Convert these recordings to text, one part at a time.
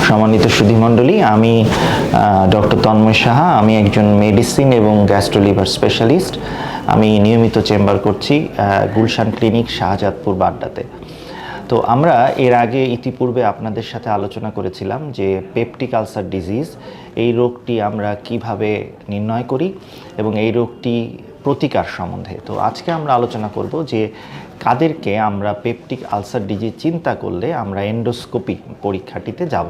সম্মানিত সুধীমণ্ডলী, আমি ডক্টর তন্ময় সাহা। আমি একজন মেডিসিন এবং গ্যাস্ট্রো লিভার স্পেশালিস্ট। আমি নিয়মিত চেম্বার করছি গুলশান ক্লিনিক, শাহজাদপুর, বাড্ডাতে। তো আমরা এর আগে ইতিপূর্বে আপনাদের সাথে আলোচনা করেছিলাম যে পেপটিক আলসার ডিজিজ, এই রোগটি আমরা কিভাবে নির্ণয় করি এবং এই রোগটি প্রতিকার সম্বন্ধে। তো আজকে আমরা আলোচনা করব যে কাদেরকে আমরা পেপটিক আলসার ডিজিজ চিন্তা করলে আমরা এন্ডোস্কোপি পরীক্ষাটিতে যাব।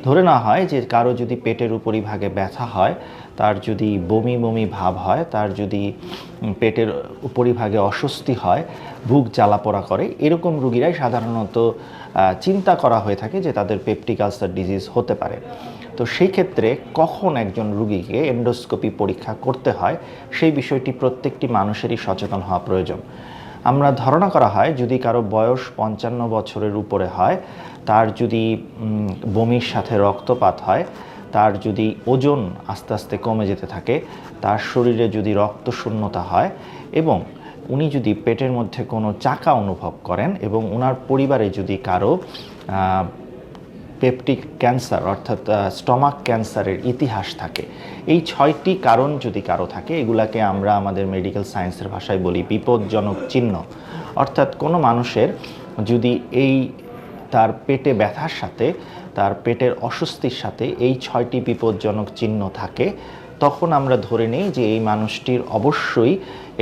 ধরে নেওয়া হয় যে কারো যদি পেটের উপরিভাগে ব্যথা হয়, তার যদি বমি বমি ভাব হয়, তার যদি পেটের উপরিভাগে অস্বস্তি হয়, বুক জ্বালাপোড়া করে, এরকম রোগীরাই সাধারণত চিন্তা করা হয়ে থাকে যে তাদের পেপটিক আলসার ডিজিজ হতে পারে। তো সেই ক্ষেত্রে কখন একজন রোগীকে এন্ডোস্কোপি পরীক্ষা করতে হয়, সেই বিষয়টি প্রত্যেকটি মানুষেরই সচেতন হওয়া প্রয়োজন। আমরা ধারণা করা হয় যদি কারো বয়স 55 বছরের উপরে হয়, তার যদি বমির সাথে রক্তপাত হয়, তার যদি ওজন আস্তে আস্তে কমে যেতে থাকে, তার শরীরে যদি রক্তশূন্যতা হয় এবং উনি যদি পেটের মধ্যে কোনো চাকা অনুভব করেন এবং ওনার পরিবারে যদি কারো পেপটিক ক্যান্সার অর্থাৎ স্টমাক ক্যান্সারের ইতিহাস থাকে, এই 6টি কারণ যদি কারো থাকে, এগুলাকে আমরা আমাদের মেডিকেল সায়েন্সের ভাষায় বলি বিপজ্জনক চিহ্ন। অর্থাৎ কোনো মানুষের যদি এই তার পেটে ব্যথার সাথে, তার পেটের অস্বস্তির সাথে এই 6টি বিপজ্জনক চিহ্ন থাকে, তখন আমরা ধরে নিই যে এই মানুষটির অবশ্যই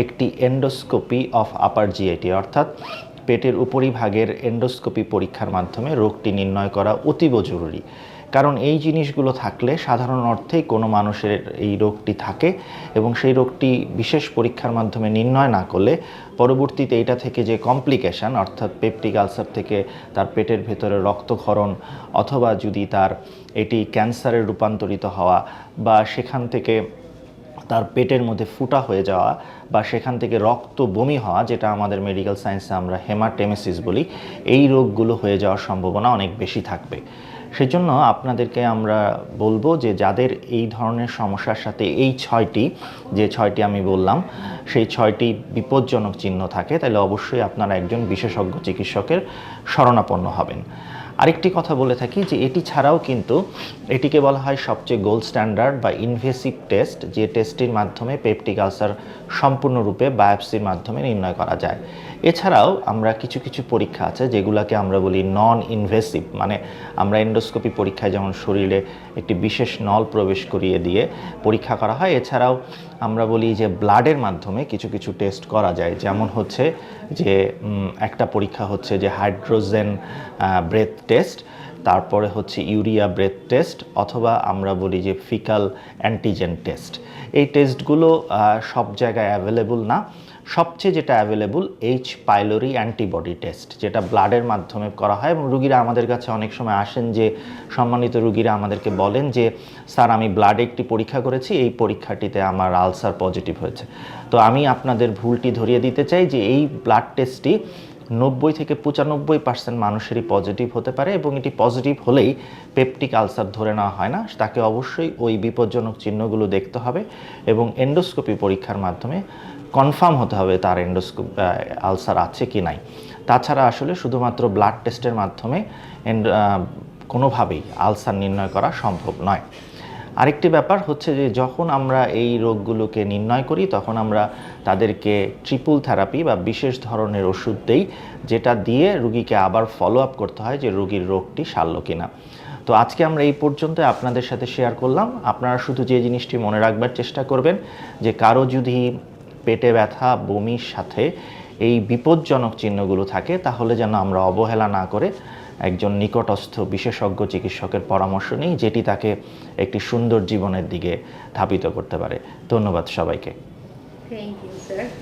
একটি এন্ডোস্কোপি অফ আপার জিআইটি অর্থাৎ পেটের উপরিভাগের এন্ডোস্কোপি পরীক্ষার মাধ্যমে রোগটি নির্ণয় করা অতীব জরুরি। কারণ এই জিনিসগুলো থাকলে সাধারণ অর্থেই কোনো মানুষের এই রোগটি থাকে এবং সেই রোগটি বিশেষ পরীক্ষার মাধ্যমে নির্ণয় না করলে পরবর্তীতে এটা থেকে যে কমপ্লিকেশান অর্থাৎ পেপটিক আলসার থেকে তার পেটের ভেতরে রক্তক্ষরণ অথবা যদি তার এটি ক্যান্সারে রূপান্তরিত হওয়া বা সেখান থেকে তার পেটের মধ্যে ফুটা হয়ে যাওয়া বা সেখান থেকে রক্ত বমি হওয়া, যেটা আমাদের মেডিকেল সায়েন্সে আমরা হেমাটেমেসিস বলি, এই রোগগুলো হয়ে যাওয়ার সম্ভাবনা অনেক বেশি থাকবে। সেজন্য আপনাদেরকে আমরা বলবো যে যাদের এই ধরনের সমস্যার সাথে এই 6টি আমি বললাম, সেই 6টি বিপজ্জনক চিহ্ন থাকে, তাহলে অবশ্যই আপনারা একজন বিশেষজ্ঞ চিকিৎসকের শরণাপন্ন হবেন। আরেকটি কথা বলে থাকি যে এটি ছাড়াও কিন্তু এটিকে বলা হয় সবচেয়ে গোল্ড স্ট্যান্ডার্ড বা ইনভেসিভ টেস্ট, যে টেস্টটির মাধ্যমে পেপটিক আলসার সম্পূর্ণরূপে বায়োপসির মাধ্যমে নির্ণয় করা যায়। এছাড়াও আমরা কিছু কিছু পরীক্ষা আছে যেগুলোকে আমরা বলি নন ইনভেসিভ, মানে আমরা এন্ডোস্কোপি পরীক্ষায় যেমন শরীরে একটি বিশেষ নল প্রবেশ করিয়ে দিয়ে পরীক্ষা করা হয়, এছাড়াও আমরা বলি যে ব্লাডের মাধ্যমে কিছু কিছু টেস্ট করা যায়। যেমন হচ্ছে যে একটা পরীক্ষা হচ্ছে যে হাইড্রোজেন ব্রেথ টেস্ট, তারপরে হচ্ছে ইউরিয়া ব্রেথ টেস্ট, অথবা আমরা বলি যে ফিকাল অ্যান্টিজেন টেস্ট। এই টেস্টগুলো সব জায়গায় অ্যাভেলেবল না। সবচেয়ে যেটা available H pylori antibody test, যেটা ব্লাডের মাধ্যমে করা হয় এবং রুগীরা আমাদের কাছে অনেক সময় আসেন যে সম্মানিত রুগীরা আমাদেরকে বলেন যে স্যার আমি ব্লাডে একটি পরীক্ষা করেছি, এই পরীক্ষাটিতে আমার আলসার পজিটিভ হয়েছে। তো আমি আপনাদের ভুলটি ধরিয়ে দিতে চাই যে এই ব্লাড টেস্টটি 90 থেকে 95% মানুষেরই পজিটিভ হতে পারে এবং এটি পজিটিভ হলেই পেপটিক আলসার ধরে নেওয়া হয় না। তাকে অবশ্যই ওই বিপজ্জনক চিহ্নগুলো দেখতে হবে এবং এন্ডোস্কোপি পরীক্ষার মাধ্যমে কনফার্ম হতে হবে তার আলসার আছে কি নাই। তাছাড়া আসলে শুধুমাত্র ব্লাড টেস্টের মাধ্যমে কোনোভাবেই আলসার নির্ণয় করা সম্ভব নয়। আরেকটি ব্যাপার হচ্ছে যে যখন আমরা এই রোগগুলোকে নির্ণয় করি তখন আমরা তাদেরকে ট্রিপল থেরাপি বা বিশেষ ধরনের ওষুধ দেই, যেটা দিয়ে রুগীকে আবার ফলো আপ করতে হয় যে রুগীর রোগটি সারল কিনা। তো আজকে আমরা এই পর্যন্ত আপনাদের সাথে শেয়ার করলাম। আপনারা শুধু যে জিনিসটি মনে রাখবার চেষ্টা করবেন যে কারো যদি পেটে ব্যথা, বমির সাথে এই বিপজ্জনক চিহ্নগুলো থাকে, তাহলে যেন আমরা অবহেলা না করে একজন নিকটস্থ বিশেষজ্ঞ চিকিৎসকের পরামর্শ নিই, যেটি তাকে একটি সুন্দর জীবনের দিকে ধাবিত করতে পারে। ধন্যবাদ সবাইকে। Thank you sir.